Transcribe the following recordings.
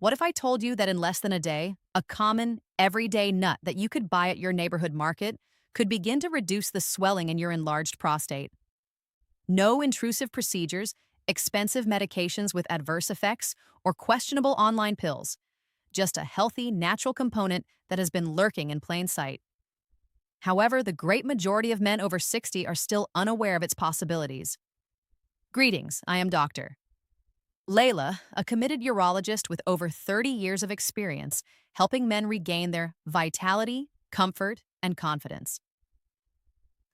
What if I told you that in less than a day, a common, everyday nut that you could buy at your neighborhood market could begin to reduce the swelling in your enlarged prostate? No intrusive procedures, expensive medications with adverse effects, or questionable online pills. Just a healthy, natural component that has been lurking in plain sight. However, the great majority of men over 60 are still unaware of its possibilities. Greetings, I am Dr. Leila, a committed urologist with over 30 years of experience helping men regain their vitality, comfort, and confidence.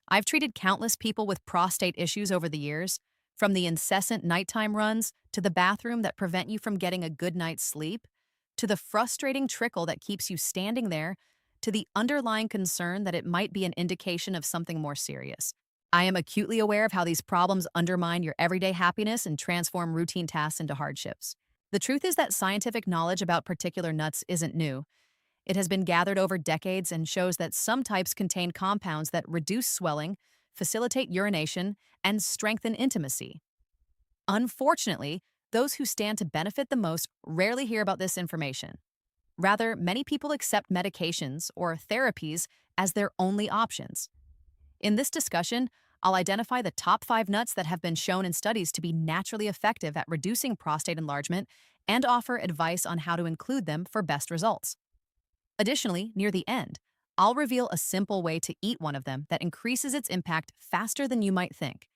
I've treated countless people with prostate issues over the years, from the incessant nighttime runs to the bathroom that prevent you from getting a good night's sleep, to the frustrating trickle that keeps you standing there, to the underlying concern that it might be an indication of something more serious. I am acutely aware of how these problems undermine your everyday happiness and transform routine tasks into hardships. The truth is that scientific knowledge about particular nuts isn't new. It has been gathered over decades and shows that some types contain compounds that reduce swelling, facilitate urination, and strengthen intimacy. Unfortunately, those who stand to benefit the most rarely hear about this information. Rather, many people accept medications or therapies as their only options. In this discussion, I'll identify the top 5 nuts that have been shown in studies to be naturally effective at reducing prostate enlargement and offer advice on how to include them for best results. Additionally, near the end, I'll reveal a simple way to eat one of them that increases its impact faster than you might think.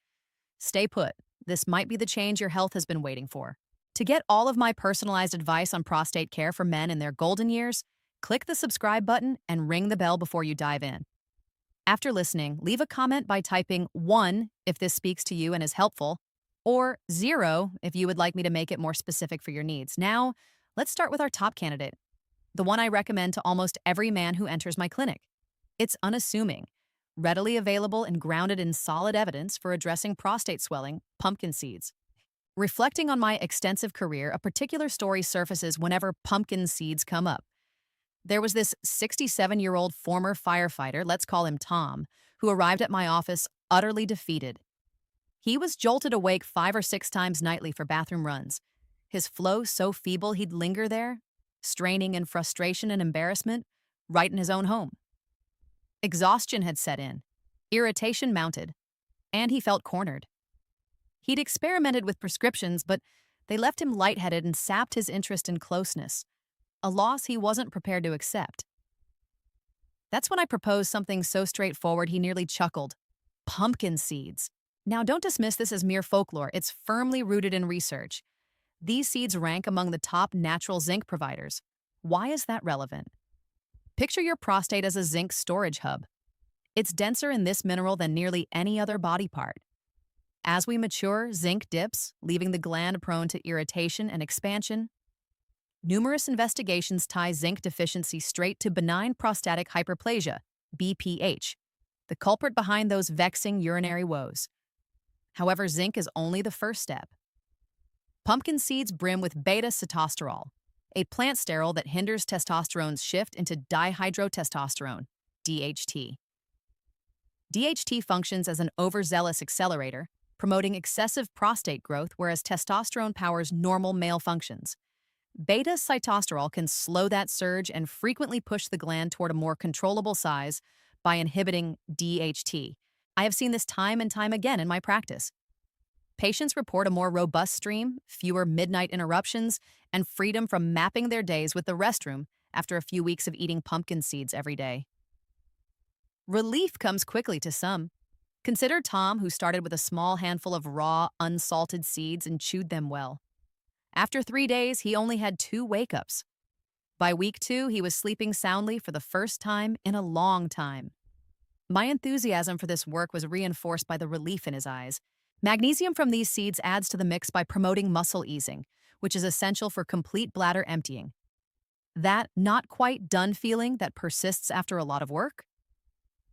Stay put. This might be the change your health has been waiting for. To get all of my personalized advice on prostate care for men in their golden years, click the subscribe button and ring the bell before you dive in. After listening, leave a comment by typing 1 if this speaks to you and is helpful, or 0 if you would like me to make it more specific for your needs. Now, let's start with our top candidate, the one I recommend to almost every man who enters my clinic. It's unassuming, readily available and grounded in solid evidence for addressing prostate swelling, pumpkin seeds. Reflecting on my extensive career, a particular story surfaces whenever pumpkin seeds come up. There was this 67-year-old former firefighter, let's call him Tom, who arrived at my office utterly defeated. He was jolted awake 5 or 6 times nightly for bathroom runs, his flow so feeble he'd linger there, straining in frustration and embarrassment, right in his own home. Exhaustion had set in, irritation mounted, and he felt cornered. He'd experimented with prescriptions, but they left him lightheaded and sapped his interest in closeness, a loss he wasn't prepared to accept. That's when I proposed something so straightforward he nearly chuckled. Pumpkin seeds. Now, don't dismiss this as mere folklore. It's firmly rooted in research. These seeds rank among the top natural zinc providers. Why is that relevant? Picture your prostate as a zinc storage hub. It's denser in this mineral than nearly any other body part. As we mature, zinc dips, leaving the gland prone to irritation and expansion. Numerous investigations tie zinc deficiency straight to benign prostatic hyperplasia, BPH, the culprit behind those vexing urinary woes. However, zinc is only the first step. Pumpkin seeds brim with beta-sitosterol, a plant sterol that hinders testosterone's shift into dihydrotestosterone, DHT. DHT functions as an overzealous accelerator, promoting excessive prostate growth, whereas testosterone powers normal male functions. Beta-sitosterol can slow that surge and frequently push the gland toward a more controllable size by inhibiting DHT. I have seen this time and time again in my practice. Patients report a more robust stream, fewer midnight interruptions, and freedom from mapping their days with the restroom after a few weeks of eating pumpkin seeds every day. Relief comes quickly to some. Consider Tom, who started with a small handful of raw, unsalted seeds and chewed them well. After 3 days, he only had 2 wake-ups. By week 2, he was sleeping soundly for the first time in a long time. My enthusiasm for this work was reinforced by the relief in his eyes. Magnesium from these seeds adds to the mix by promoting muscle easing, which is essential for complete bladder emptying. That not quite done feeling that persists after a lot of work?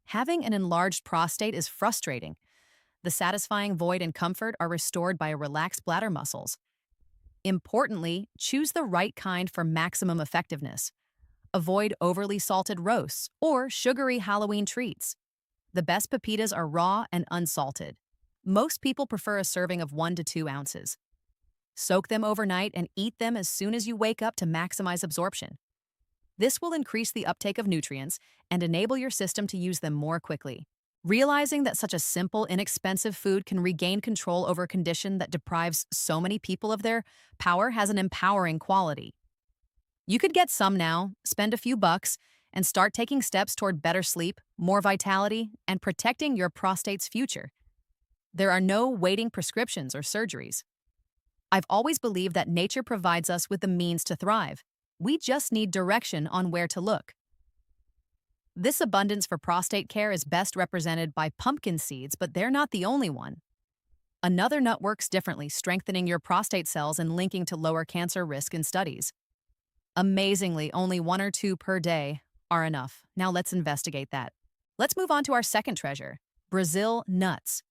Having an enlarged prostate is frustrating. The satisfying void and comfort are restored by relaxed bladder muscles. Importantly, choose the right kind for maximum effectiveness. Avoid overly salted roasts or sugary Halloween treats. The best pepitas are raw and unsalted. Most people prefer a serving of 1 to 2 ounces. Soak them overnight and eat them as soon as you wake up to maximize absorption. This will increase the uptake of nutrients and enable your system to use them more quickly. Realizing that such a simple, inexpensive food can regain control over a condition that deprives so many people of their power has an empowering quality. You could get some now, spend a few bucks, and start taking steps toward better sleep, more vitality, and protecting your prostate's future. There are no waiting prescriptions or surgeries. I've always believed that nature provides us with the means to thrive. We just need direction on where to look. This abundance for prostate care is best represented by pumpkin seeds, but they're not the only one. Another nut works differently, strengthening your prostate cells and linking to lower cancer risk in studies. Amazingly, only 1 or 2 per day are enough. Now let's investigate that. Let's move on to our second treasure, Brazil nuts.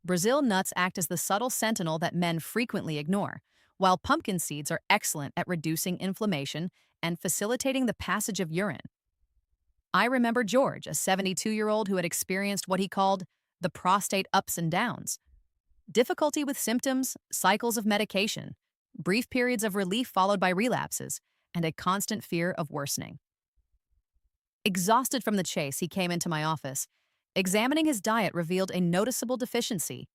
Brazil nuts act as the subtle sentinel that men frequently ignore, while pumpkin seeds are excellent at reducing inflammation and facilitating the passage of urine. I remember George, a 72-year-old who had experienced what he called the prostate ups and downs. Difficulty with symptoms, cycles of medication, brief periods of relief followed by relapses, and a constant fear of worsening. Exhausted from the chase, he came into my office. Examining his diet revealed a noticeable deficiency: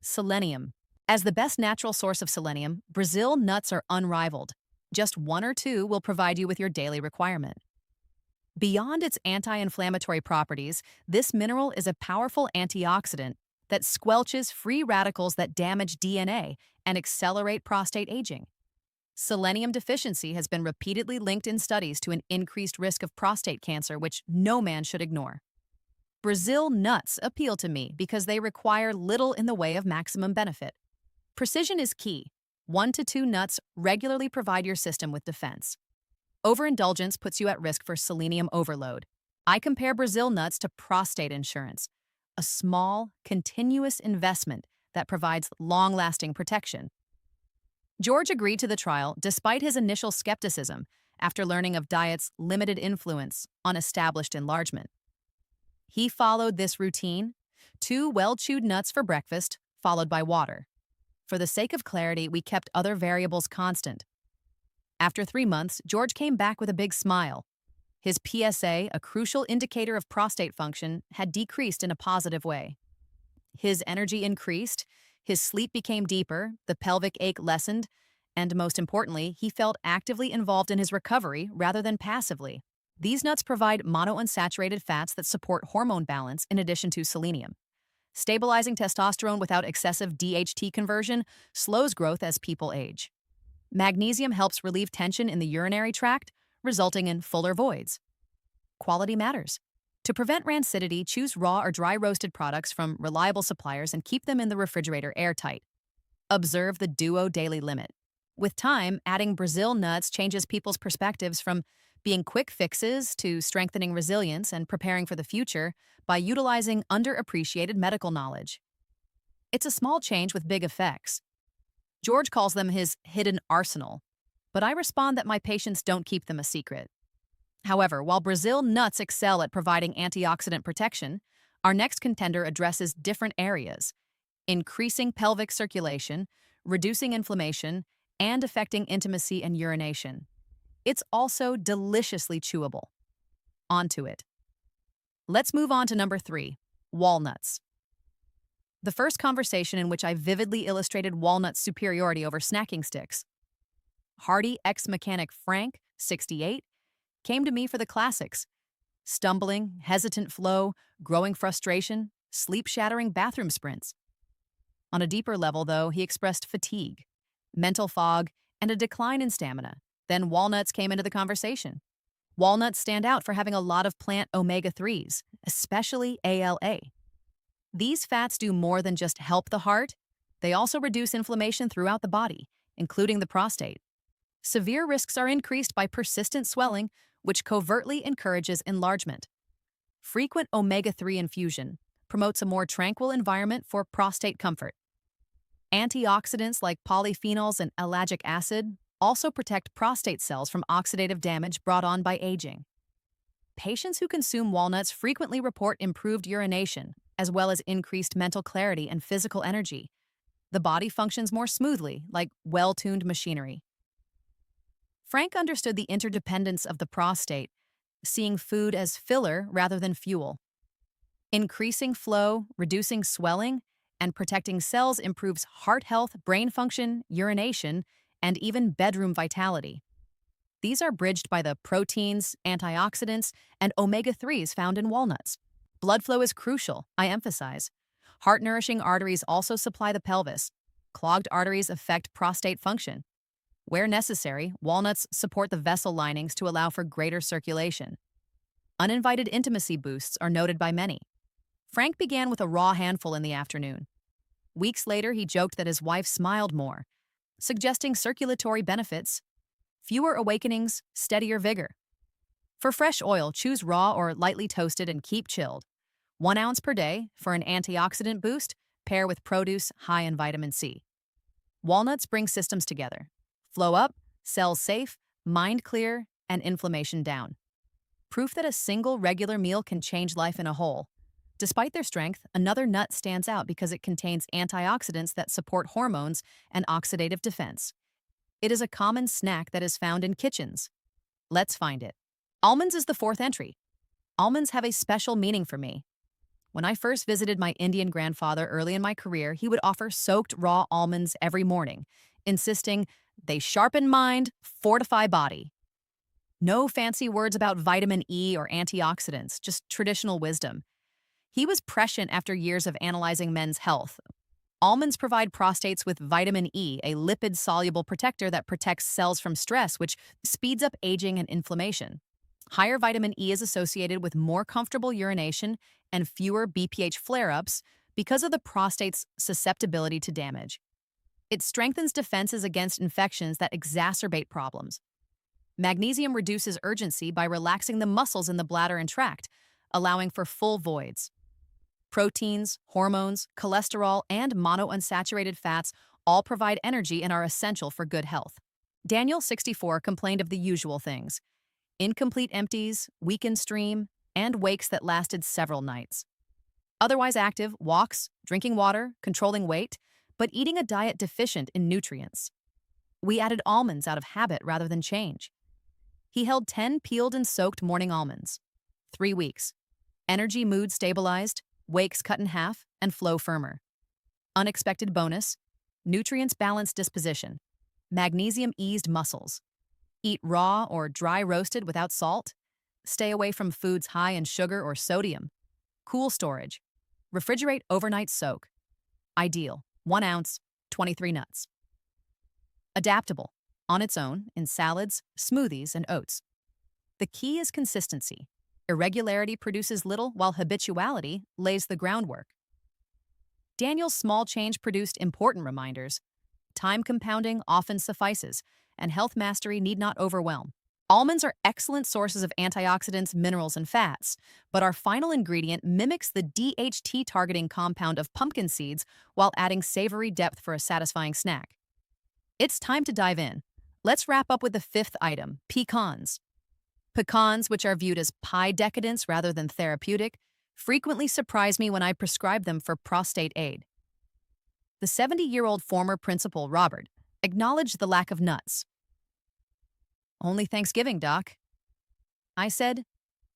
selenium. As the best natural source of selenium, Brazil nuts are unrivaled. Just 1 or 2 will provide you with your daily requirement. Beyond its anti-inflammatory properties, this mineral is a powerful antioxidant that squelches free radicals that damage DNA and accelerate prostate aging. Selenium deficiency has been repeatedly linked in studies to an increased risk of prostate cancer, which no man should ignore. Brazil nuts appeal to me because they require little in the way of maximum benefit. Precision is key. 1 to 2 nuts regularly provide your system with defense. Overindulgence puts you at risk for selenium overload. I compare Brazil nuts to prostate insurance, a small, continuous investment that provides long-lasting protection. George agreed to the trial despite his initial skepticism after learning of diet's limited influence on established enlargement. He followed this routine: 2 well-chewed nuts for breakfast, followed by water. For the sake of clarity, we kept other variables constant. After 3 months, George came back with a big smile. His PSA, a crucial indicator of prostate function, had decreased in a positive way. His energy increased, his sleep became deeper, the pelvic ache lessened, and most importantly, he felt actively involved in his recovery rather than passively. These nuts provide monounsaturated fats that support hormone balance in addition to selenium. Stabilizing testosterone without excessive DHT conversion slows growth as people age. Magnesium helps relieve tension in the urinary tract, resulting in fuller voids. Quality matters. To prevent rancidity, choose raw or dry roasted products from reliable suppliers and keep them in the refrigerator airtight. Observe the duo daily limit. With time, adding Brazil nuts changes people's perspectives from being quick fixes to strengthening resilience and preparing for the future by utilizing underappreciated medical knowledge. It's a small change with big effects. George calls them his hidden arsenal, but I respond that my patients don't keep them a secret. However, while Brazil nuts excel at providing antioxidant protection, our next contender addresses different areas: increasing pelvic circulation, reducing inflammation, and affecting intimacy and urination. It's also deliciously chewable. Onto it. Let's move on to number 3, walnuts. The first conversation in which I vividly illustrated walnut superiority over snacking sticks. Hardy ex-mechanic Frank, 68, came to me for the classics: stumbling, hesitant flow, growing frustration, sleep-shattering bathroom sprints. On a deeper level, though, he expressed fatigue, mental fog, and a decline in stamina. Then walnuts came into the conversation. Walnuts stand out for having a lot of plant omega-3s, especially ALA. These fats do more than just help the heart. They also reduce inflammation throughout the body, including the prostate. Severe risks are increased by persistent swelling, which covertly encourages enlargement. Frequent omega-3 infusion promotes a more tranquil environment for prostate comfort. Antioxidants like polyphenols and ellagic acid also protect prostate cells from oxidative damage brought on by aging. Patients who consume walnuts frequently report improved urination, as well as increased mental clarity and physical energy. The body functions more smoothly, like well-tuned machinery. Frank understood the interdependence of the prostate, seeing food as filler rather than fuel. Increasing flow, reducing swelling, and protecting cells improves heart health, brain function, urination, and even bedroom vitality. These are bridged by the proteins, antioxidants, and omega-3s found in walnuts. Blood flow is crucial, I emphasize. Heart-nourishing arteries also supply the pelvis. Clogged arteries affect prostate function. Where necessary, walnuts support the vessel linings to allow for greater circulation. Uninvited intimacy boosts are noted by many. Frank began with a raw handful in the afternoon. Weeks later, he joked that his wife smiled more, suggesting circulatory benefits, fewer awakenings, steadier vigor. For fresh oil, choose raw or lightly toasted and keep chilled. 1 ounce per day for an antioxidant boost, pair with produce high in vitamin C. Walnuts bring systems together. Flow up, cells safe, mind clear, and inflammation down. Proof that a single regular meal can change life in a whole. Despite their strength, another nut stands out because it contains antioxidants that support hormones and oxidative defense. It is a common snack that is found in kitchens. Let's find it. Almonds is the fourth entry. Almonds have a special meaning for me. When I first visited my Indian grandfather early in my career, he would offer soaked raw almonds every morning, insisting they sharpen mind, fortify body. No fancy words about vitamin E or antioxidants, just traditional wisdom. He was prescient after years of analyzing men's health. Almonds provide prostates with vitamin E, a lipid-soluble protector that protects cells from stress, which speeds up aging and inflammation. Higher vitamin E is associated with more comfortable urination and fewer BPH flare-ups because of the prostate's susceptibility to damage. It strengthens defenses against infections that exacerbate problems. Magnesium reduces urgency by relaxing the muscles in the bladder and tract, allowing for full voids. Proteins, hormones, cholesterol, and monounsaturated fats all provide energy and are essential for good health. Daniel, 64, complained of the usual things: incomplete empties, weakened stream, and wakes that lasted several nights. Otherwise active, walks, drinking water, controlling weight, but eating a diet deficient in nutrients. We added almonds out of habit rather than change. He held 10 peeled and soaked morning almonds. 3 weeks. Energy mood stabilized, wakes cut in half, and flow firmer. Unexpected bonus: nutrients balanced disposition. Magnesium eased muscles. Eat raw or dry roasted without salt. Stay away from foods high in sugar or sodium. Cool storage. Refrigerate overnight soak. Ideal: 1 ounce, 23 nuts. Adaptable: on its own, in salads, smoothies, and oats. The key is consistency. Irregularity produces little, while habituality lays the groundwork. Daniel's small change produced important reminders. Time compounding often suffices, and health mastery need not overwhelm. Almonds are excellent sources of antioxidants, minerals, and fats, but our final ingredient mimics the DHT-targeting compound of pumpkin seeds while adding savory depth for a satisfying snack. It's time to dive in. Let's wrap up with the fifth item: pecans. Pecans, which are viewed as pie decadence rather than therapeutic, frequently surprise me when I prescribe them for prostate aid. The 70-year-old former principal, Robert, acknowledged the lack of nuts. "Only Thanksgiving, Doc." I said,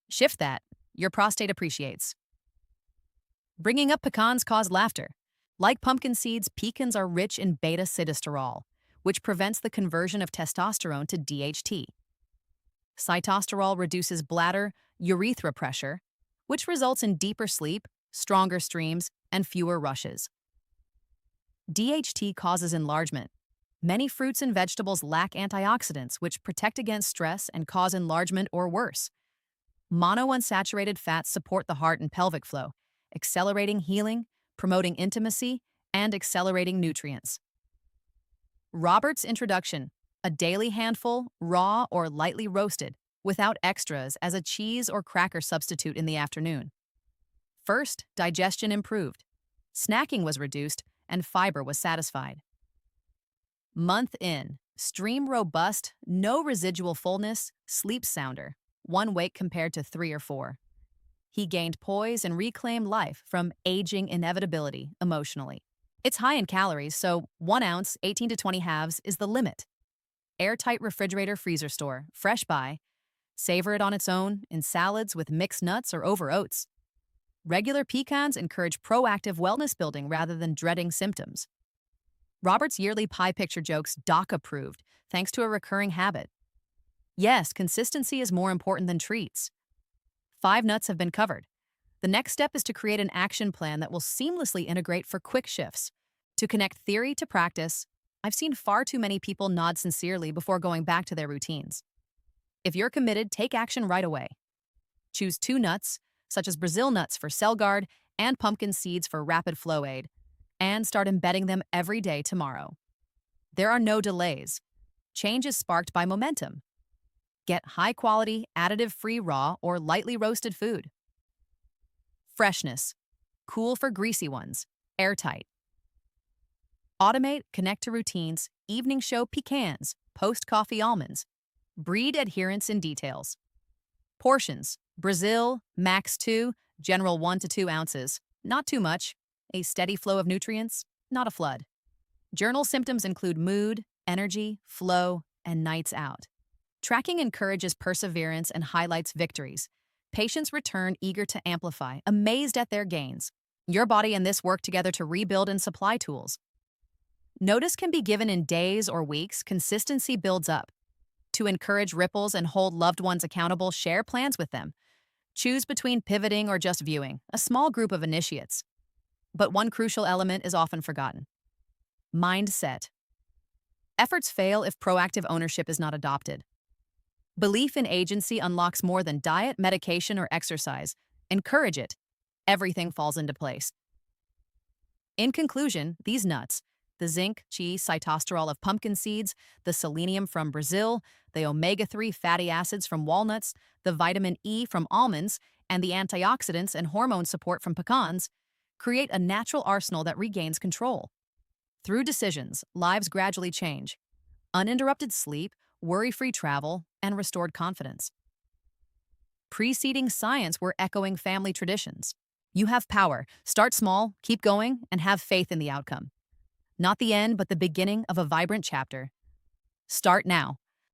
"Shift that. Your prostate appreciates." Bringing up pecans caused laughter. Like pumpkin seeds, pecans are rich in beta-sitosterol, which prevents the conversion of testosterone to DHT. Sitosterol reduces bladder, urethra pressure, which results in deeper sleep, stronger streams, and fewer rushes. DHT causes enlargement. Many fruits and vegetables lack antioxidants, which protect against stress and cause enlargement or worse. Monounsaturated fats support the heart and pelvic flow, accelerating healing, promoting intimacy, and accelerating nutrients. Robert's introduction: a daily handful, raw or lightly roasted, without extras, as a cheese or cracker substitute in the afternoon. First, digestion improved. Snacking was reduced, and fiber was satisfied. Month in: stream robust, no residual fullness, sleep sounder, 1 wake compared to 3 or 4. He gained poise and reclaimed life from aging inevitability emotionally. It's high in calories, so 1 ounce, 18 to 20 halves, is the limit. Airtight refrigerator freezer store, fresh buy. Savor it on its own, in salads with mixed nuts or over oats. Regular pecans encourage proactive wellness building rather than dreading symptoms. Robert's yearly pie picture jokes doc approved, thanks to a recurring habit. Yes, consistency is more important than treats. 5 nuts have been covered. The next step is to create an action plan that will seamlessly integrate for quick shifts. To connect theory to practice, I've seen far too many people nod sincerely before going back to their routines. If you're committed, take action right away. Choose 2 nuts, such as Brazil nuts for cell guard and pumpkin seeds for rapid flow aid, and start embedding them every day tomorrow. There are no delays. Change is sparked by momentum. Get high-quality, additive-free raw or lightly roasted food. Freshness. Cool for greasy ones. Airtight. Automate, connect to routines, evening show pecans, post-coffee almonds. Breed adherence in details. Portions. Brazil, max 2, general 1 to 2 ounces. Not too much. A steady flow of nutrients, not a flood. Journal symptoms include mood, energy, flow, and nights out. Tracking encourages perseverance and highlights victories. Patients return eager to amplify, amazed at their gains. Your body and this work together to rebuild and supply tools. Notice can be given in days or weeks. Consistency builds up. To encourage ripples and hold loved ones accountable, share plans with them. Choose between pivoting or just viewing, a small group of initiates. But one crucial element is often forgotten. Mindset. Efforts fail if proactive ownership is not adopted. Belief in agency unlocks more than diet, medication, or exercise. Encourage it. Everything falls into place. In conclusion, these nuts, the zinc, beta-sitosterol of pumpkin seeds, the selenium from Brazil, the omega-3 fatty acids from walnuts, the vitamin E from almonds, and the antioxidants and hormone support from pecans, create a natural arsenal that regains control. Through decisions, lives gradually change. Uninterrupted sleep, worry-free travel, and restored confidence. Preceding science were echoing family traditions. You have power. Start small, keep going, and have faith in the outcome. Not the end, but the beginning of a vibrant chapter. Start now.